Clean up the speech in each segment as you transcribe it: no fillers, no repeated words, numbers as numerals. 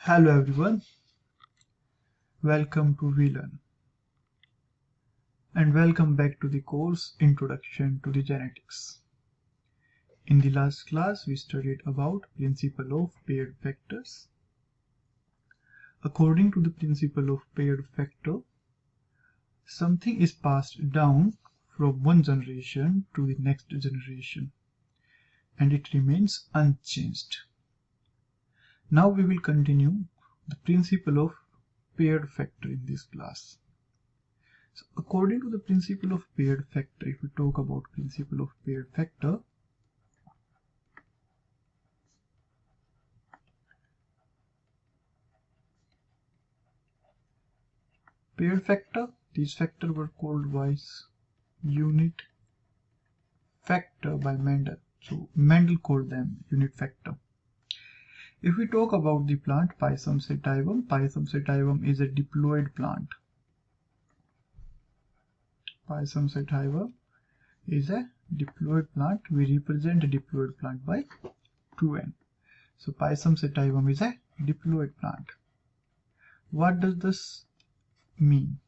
Hello everyone, welcome to VLearn and welcome back to the course Introduction to the Genetics. In the last class we studied about principle of paired factors. According to the principle of paired factor, something is passed down from one generation to the next generation and it remains unchanged. Now we will continue the principle of paired factor in this class. So according to the principle of paired factor, if we talk about principle of paired factor, these factors were called as unit factor by Mendel. So Mendel called them unit factor. If we talk about the plant Pisum sativum is a diploid plant. Pisum sativum is a diploid plant. We represent a diploid plant by 2n. So Pisum sativum is a diploid plant. What does this mean?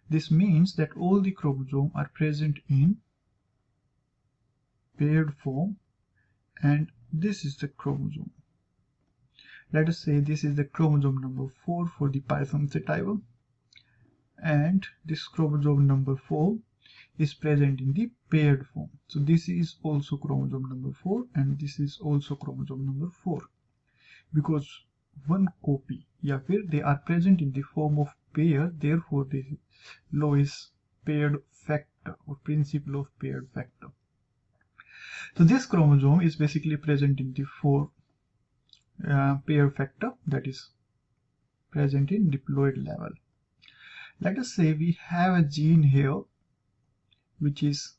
This means that all the chromosomes are present in paired form, and this is the chromosome. Let us say this is the chromosome number 4 for the Pisum sativum, and this chromosome number 4 is present in the paired form. So this is also chromosome number 4 and this is also chromosome number 4, because one copy they are present in the form of pair, therefore the law is paired factor or principle of paired factor. So this chromosome is basically present in the 4 pair factor, that is present in diploid level. Let us say we have a gene here which is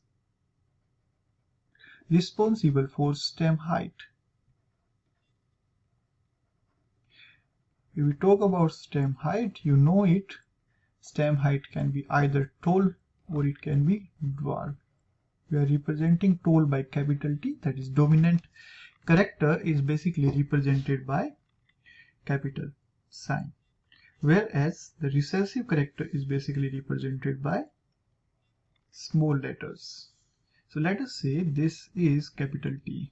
responsible for stem height. If we talk about stem height, you know it. Stem height can be either tall or it can be dwarf. We are representing tall by capital T, that is dominant character is basically represented by capital sign, whereas the recessive character is basically represented by small letters. So let us say this is capital T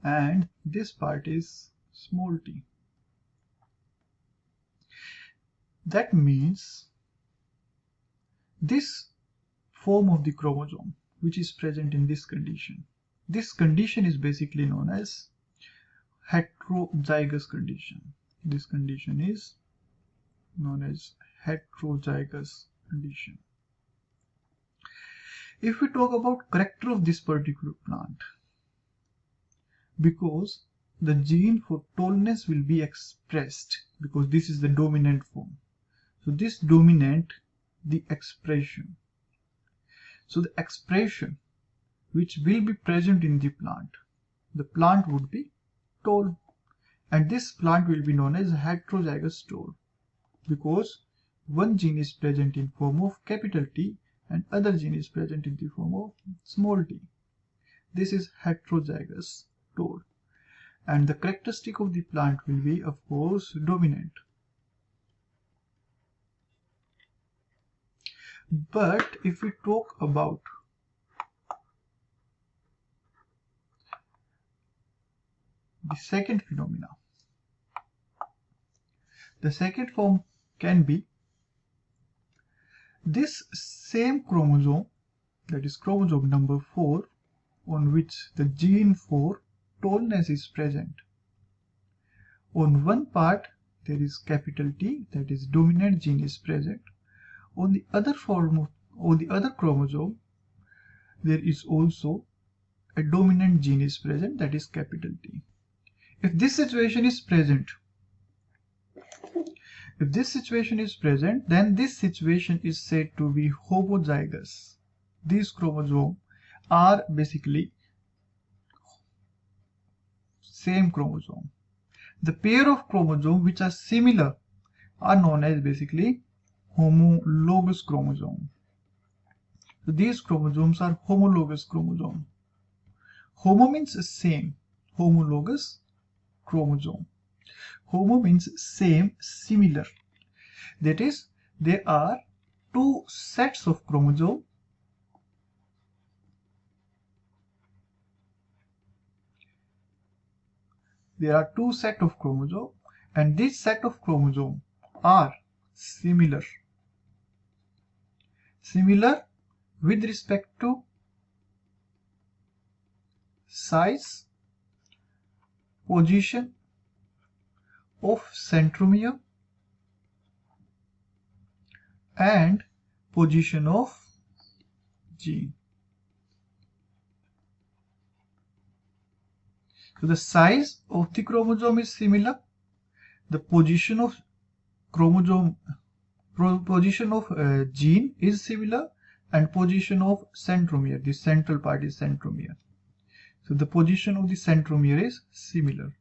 and this part is small t. That means this form of the chromosome which is present in this condition is basically known as heterozygous condition. This condition is known as heterozygous condition. If we talk about character of this particular plant, because the gene for tallness will be expressed, because this is the dominant form. So this dominant the expression. So the expression which will be present in the plant would be tall, and this plant will be known as heterozygous tall, because one gene is present in form of capital T and other gene is present in the form of small t. This is heterozygous tall, and the characteristic of the plant will be, of course, dominant. But if we talk about the second phenomena, the second form can be this same chromosome, that is chromosome number 4, on which the gene for tallness is present. On one part there is capital T, that is dominant gene is present. On the other chromosome there is also a dominant gene is present, that is capital T. If this situation is present, then this situation is said to be homozygous. These chromosomes are basically same chromosome. The pair of chromosomes which are similar are known as basically homologous chromosome. So these chromosomes are homologous chromosome. Homo means same, homologous chromosome. Homo means same, similar. That is, there are two sets of chromosomes. There are two sets of chromosomes, and this set of chromosomes are similar. Similar with respect to size, position of centromere, and position of gene. So the size of the chromosome is similar. The position of chromosome, gene is similar, and position of centromere, the central part is centromere. So the position of the centromere is similar.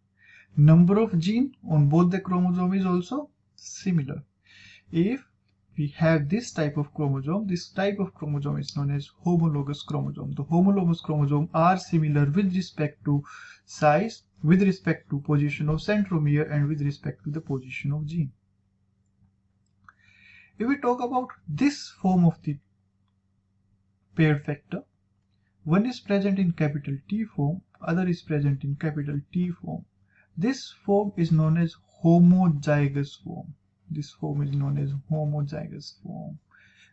Number of gene on both the chromosome is also similar. If we have this type of chromosome is known as homologous chromosome. The homologous chromosomes are similar with respect to size, with respect to position of centromere, and with respect to the position of gene. If we talk about this form of the paired factor, one is present in capital T form, other is present in capital T form. This form is known as homozygous form. This form is known as homozygous form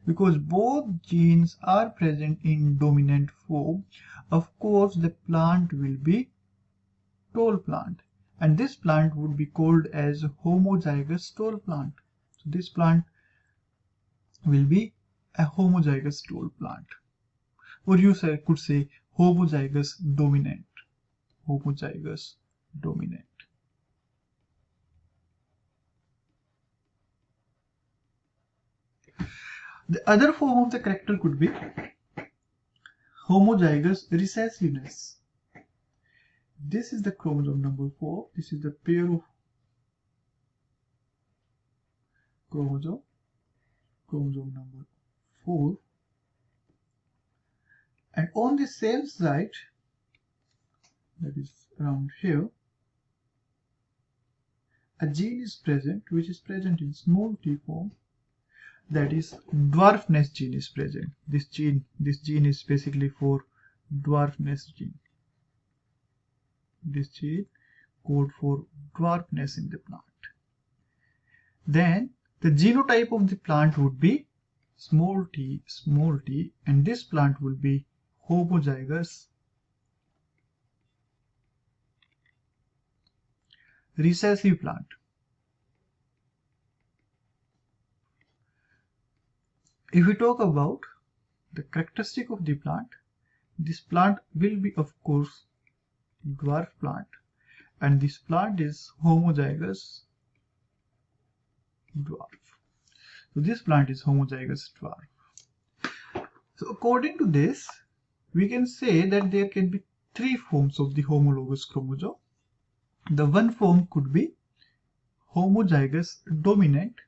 because both genes are present in dominant form. Of course, the plant will be tall plant, and this plant would be called as homozygous tall plant. So this plant will be a homozygous tall plant, or you could say homozygous dominant. Homozygous dominant. The other form of the character could be homozygous recessiveness. This is the chromosome number 4. This is the pair of chromosome number 4. And on the same side, that is around here, a gene is present which is present in small t form. That is, dwarfness gene is present. This gene is basically for dwarfness gene. This gene code for dwarfness in the plant. Then the genotype of the plant would be small t, and this plant will be homozygous recessive plant. If we talk about the characteristic of the plant, this plant will be, of course, dwarf plant, and this plant is homozygous dwarf. So this plant is homozygous dwarf. So according to this, we can say that there can be three forms of the homologous chromosome. The one form could be homozygous dominant,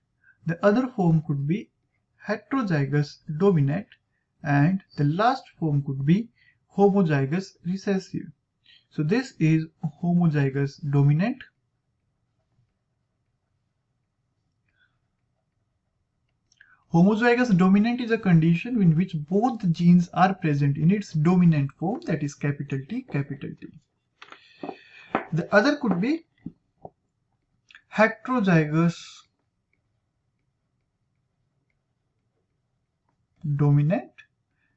the other form could be heterozygous dominant, and the last form could be homozygous recessive. So this is homozygous dominant, homozygous dominant is a condition in which both genes are present in its dominant form, that is capital T, capital T. The other could be heterozygous dominant,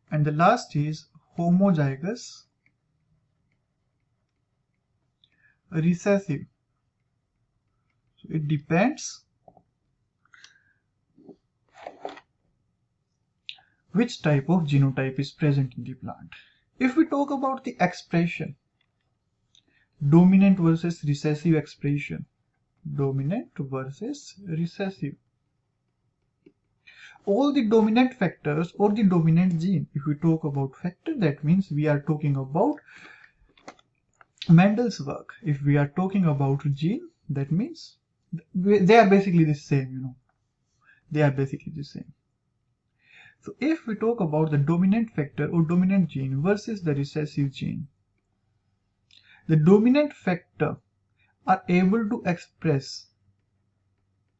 and the last is homozygous recessive. So it depends which type of genotype is present in the plant. If we talk about the expression, dominant versus recessive expression, dominant versus recessive. All the dominant factors or the dominant gene, if we talk about factor, that means we are talking about Mendel's work. If we are talking about gene, that means they are basically the same, they are basically the same. So if we talk about the dominant factor or dominant gene versus the recessive gene, the dominant factor are able to express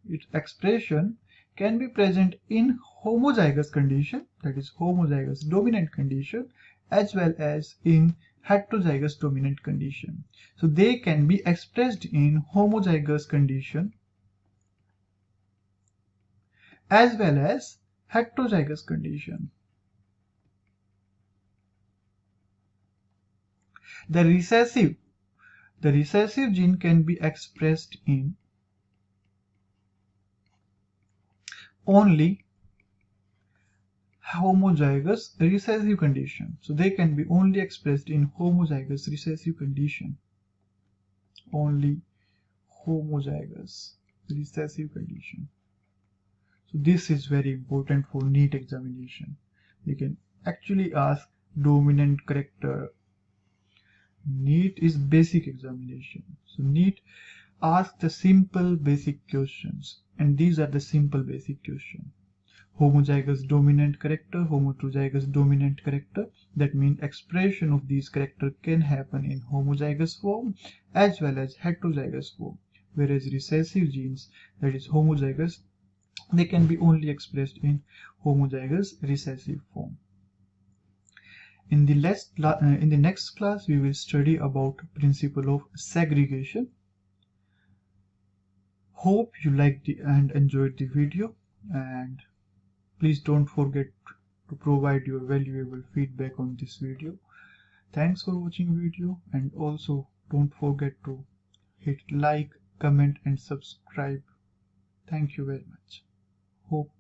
its expression can be present in homozygous condition, that is homozygous dominant condition, as well as in heterozygous dominant condition. So they can be expressed in homozygous condition as well as heterozygous condition. The recessive gene can be expressed in only homozygous recessive condition. So they can be only expressed in homozygous recessive condition. Only homozygous recessive condition. So this is very important for NEET examination. They can actually ask dominant character. NEET is basic examination. So NEET asks the simple basic questions, and these are the simple basic questions. Homozygous dominant character, homozygous dominant character. That means expression of these characters can happen in homozygous form as well as heterozygous form. Whereas recessive genes, that is homozygous, they can be only expressed in homozygous recessive form. In the next class, we will study about principle of segregation. Hope you liked and enjoyed the video, and please don't forget to provide your valuable feedback on this video. Thanks for watching video, and also don't forget to hit like, comment and subscribe. Thank you very much. Hope